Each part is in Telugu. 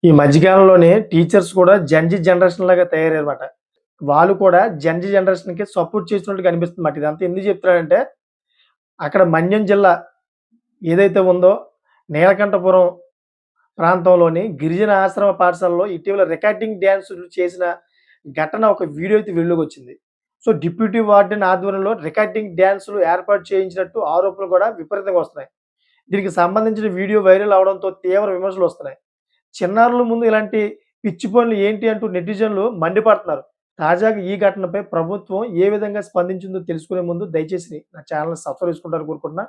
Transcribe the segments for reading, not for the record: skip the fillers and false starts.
ఈ మధ్యకాలంలోనే టీచర్స్ కూడా జెన్‌జీ జనరేషన్ లాగా తయారయ్యారన్నమాట. వాళ్ళు కూడా జెన్‌జీ జనరేషన్‌కి సపోర్ట్ చేస్తున్నట్టుగా అనిపిస్తుందన్నమాట. ఇదంతా ఎందుకు చెప్తున్నానంటే, అక్కడ మన్యం జిల్లా ఏదైతే ఉందో, నీలకంఠపురం ప్రాంతంలోని గిరిజన ఆశ్రమ పాఠశాలలో ఇటీవల రికార్డింగ్ డాన్సులు చేసిన ఘటన ఒక వీడియో అయితే వెలుగులోకొచ్చింది. సో, డిప్యూటీ వార్డెన్ ఆధ్వర్యంలో రికార్డింగ్ డాన్సులు ఏర్పాటు చేయించినట్టు ఆరోపణలు కూడా విపరీతంగా వస్తున్నాయి. దీనికి సంబంధించిన వీడియో వైరల్ అవడంతో తీవ్ర విమర్శలొస్తున్నాయి. చిన్నారుల ముందు ఇలాంటి పిచ్చి పనులు ఏంటి అంటూ నెటిజన్లు మండిపడుతున్నారు. తాజాగా ఈ ఘటనపై ప్రభుత్వం ఏ విధంగా స్పందించిందో తెలుసుకునే ముందు దయచేసి నా ఛానెల్‌ని సబ్స్క్రైబ్ చేసుకుంటారని కోరుకుంటున్నా.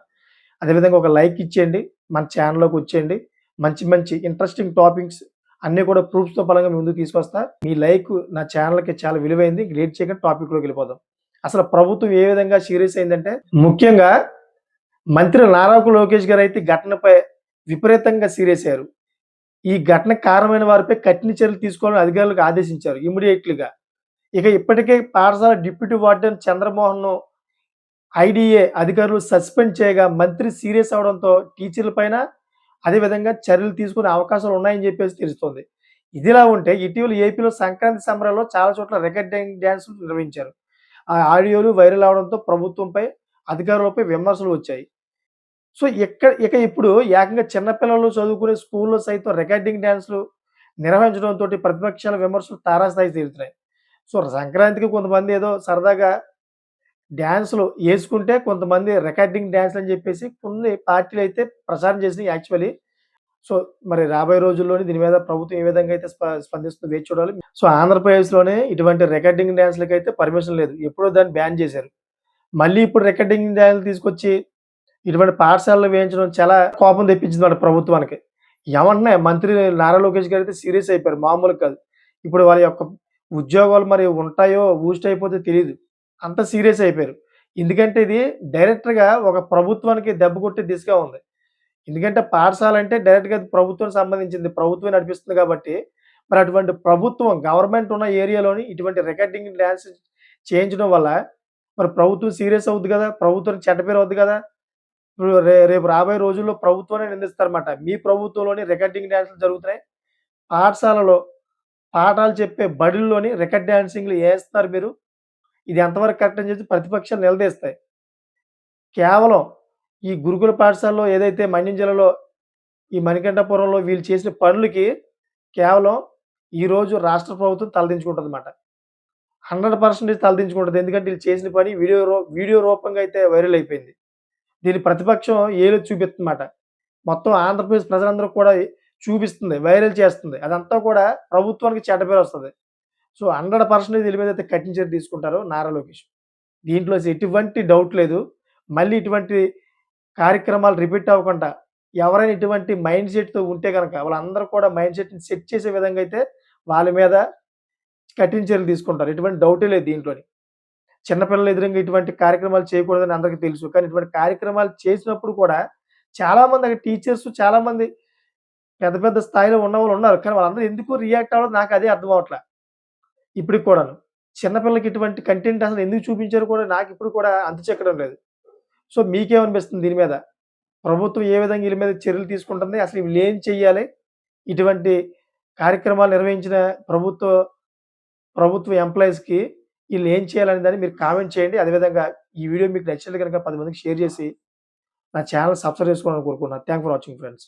అదేవిధంగా ఒక లైక్ ఇచ్చేయండి. మన ఛానెల్‌లోకి వచ్చేయండి. మంచి మంచి ఇంట్రెస్టింగ్ టాపిక్స్ అన్నీ కూడా ప్రూఫ్స్‌తో పరంగా మీ ముందుకు తీసుకొస్తా. మీ లైక్ నా ఛానెల్‌కి చాలా విలువైంది. లేట్ చేయకుండా టాపిక్‌లోకి వెళ్ళిపోదాం. అసలు ప్రభుత్వం ఏ విధంగా సీరియస్ అయిందంటే, ముఖ్యంగా మంత్రి నారాకు లోకేష్ గారైతే ఘటనపై విపరీతంగా సీరియస్ అయ్యారు. ఈ ఘటనకు కారణమైన వారిపై కఠిన చర్యలు తీసుకోవాలని అధికారులకు ఆదేశించారు ఇమ్మీడియేట్‌లీగా. ఇక ఇప్పటికే పాఠశాల డిప్యూటీ వార్డెన్ చంద్రమోహన్‌ను ఐడీఏ అధికారులు సస్పెండ్ చేయగా మంత్రి సీరియస్ అవ్వడంతో టీచర్ల పైన అదేవిధంగా చర్యలు తీసుకునే అవకాశాలు ఉన్నాయని చెప్పేసి తెలుస్తోంది. ఇదిలా ఉంటే ఇటీవల ఏపీలో సంక్రాంతి సంబరాల్లో చాలా చోట్ల రికార్డింగ్ డాన్సులు నిర్వహించారు. ఆ ఆడియోలు వైరల్ అవడంతో ప్రభుత్వంపై, అధికారులపై విమర్శలు వచ్చాయి. సో, ఇక ఇప్పుడు ఏకంగా చిన్న పిల్లలు చదువుకునే స్కూల్‌లో సైతం రికార్డింగ్ డాన్స్‌లు నిర్వహించడంతోటి ప్రతిపక్షాల విమర్శలు తారాస్థాయికి చేరుతున్నాయి. సో, సంక్రాంతికి కొంతమంది ఏదో సరదాగా డాన్స్‌లు యేసుకుంటే, కొంతమంది రికార్డింగ్ డాన్స్‌లని చెప్పేసి కొన్ని పార్టీలైతే ప్రచారం చేసినాయి యాక్చువల్లీ. సో, మరి రాబోయే రోజుల్లోని దీని మీద ప్రభుత్వం ఏ విధంగా అయితే స్పందిస్తుందో వేచి చూడాలి. సో, ఆంధ్రప్రదేశ్‌లోనే ఇటువంటి రికార్డింగ్ డాన్స్‌లకైతే పర్మిషన్ లేదు. ఎప్పుడో దాన్ని బ్యాన్ చేశారు. మళ్ళీ ఇప్పుడు రికార్డింగ్ డాన్స్‌లు తీసుకొచ్చి ఇటువంటి పాఠశాలలో వేయించడం చాలా కోపం తెప్పించిందన్నమాట ప్రభుత్వానికి. వెంటనే మంత్రి నారా లోకేష్ గారైతే సీరియస్ అయిపోయారు. మామూలుగా కాదు. ఇప్పుడు వాళ్ళ యొక్క ఉద్యోగాలు మరి ఉంటాయో, ఊస్ట్ అయిపోతే తెలీదు. అంత సీరియస్ అయిపోయారు. ఎందుకంటే ఇది డైరెక్ట్‌గా ఒక ప్రభుత్వానికి దెబ్బ కొట్టే దిశగా ఉంది. ఎందుకంటే పాఠశాల అంటే డైరెక్ట్‌గా అది ప్రభుత్వానికి సంబంధించింది. ప్రభుత్వమే నడిపిస్తుంది కాబట్టి, మరి అటువంటి ప్రభుత్వం గవర్నమెంట్ ఉన్న ఏరియాలోని ఇటువంటి రికార్డింగ్ డాన్స్ చేయించడం వల్ల మరి ప్రభుత్వం సీరియస్ అవుద్ది కదా! ప్రభుత్వానికి చెడ్డ పేరు అవుద్ది కదా! ఇప్పుడు రేపు రాబోయే రోజుల్లో ప్రభుత్వాన్ని నిందిస్తారన్నమాట. మీ ప్రభుత్వంలోని రికార్డింగ్ డాన్సులు జరుగుతున్నాయి. పాఠశాలలో పాఠాలు చెప్పే బడుల్లోని రికార్డ్ డాన్సింగ్‌లు ఏస్తున్నారు మీరు. ఇది ఎంతవరకు కరెక్ట్ అని చెప్పి ప్రతిపక్షాలు నిలదీస్తాయి. కేవలం ఈ గురుకుల పాఠశాలలో ఏదైతే మన్యం జిల్లాలో ఈ మణికంఠపురంలో వీళ్ళు చేసిన పనులకి కేవలం ఈరోజు రాష్ట్ర ప్రభుత్వం తలదించుకుంటదన్నమాట. 100% తలదించుకుంటది. ఎందుకంటే వీళ్ళు చేసిన పని వీడియో రూపంగా అయితే వైరల్ అయిపోయింది. దీన్ని ప్రతిపక్షం ఏలెత్తి చూపిస్తుందన్నమాట. మొత్తం ఆంధ్రప్రదేశ్ ప్రజలందరూ కూడా చూపిస్తుంది. వైరల్ చేస్తుంది. అదంతా కూడా ప్రభుత్వానికి చెడ్డ పేరొస్తది. సో, 100% దీని మీదైతే కఠిన చర్య తీసుకుంటారు నారా లోకేష్. దీంట్లో ఎటువంటి డౌట్ లేదు. మళ్ళీ ఇటువంటి కార్యక్రమాలు రిపీట్ అవ్వకుండా ఎవరైనా ఇటువంటి మైండ్ సెట్‌తో ఉంటే గనక వాళ్ళందరూ కూడా మైండ్ సెట్‌ని సెట్ చేసే విధంగా అయితే వాళ్ళ మీద కఠిన చర్యలు తీసుకుంటారు. ఎటువంటి డౌటే లేదు దీంట్లోని. చిన్న పిల్లల ఎదురుంగా ఇటువంటి కార్యక్రమాలు చేయకూడదని అందరికీ తెలుసు. కానీ ఇటువంటి కార్యక్రమాలు చేసినప్పుడు కూడా చాలామంది అక్కడ టీచర్స్ చాలామంది పెద్ద పెద్ద స్థాయిలో ఉన్నవాళ్ళున్నారు. కానీ వాళ్ళందరూ ఎందుకు రియాక్ట్ అవ్వడం నాకదే అర్థం అవ్వట్ల. ఇప్పటికి కూడాను. చిన్న పిల్లలకి ఇటువంటి కంటెంట్ అసలు ఎందుకు చూపించారో కూడా నాకిప్పుడు కూడా అంతు చిక్కడం లేదు. సో, మీకేమనిపిస్తుంది దీని మీద? ప్రభుత్వం ఏ విధంగా ఈళ్ళ మీద చర్యలు తీసుకుంటుంది? అసలు వీళ్ళేం చెయ్యాలి? ఇటువంటి కార్యక్రమాలు నిర్వహించిన ప్రభుత్వ ఎంప్లాయీస్‌కి ఈళ్ళేం చేయాలనే దాన్ని మీరు కామెంట్ చేయండి. అదేవిధంగా ఈ వీడియో మీకు నచ్చినట్లయితే గనక 10 మందికి షేర్ చేసి నా ఛానెల్ సబ్స్క్రైబ్ చేసుకోవాలని కోరుకుంటున్నాను. Thank for watching friends.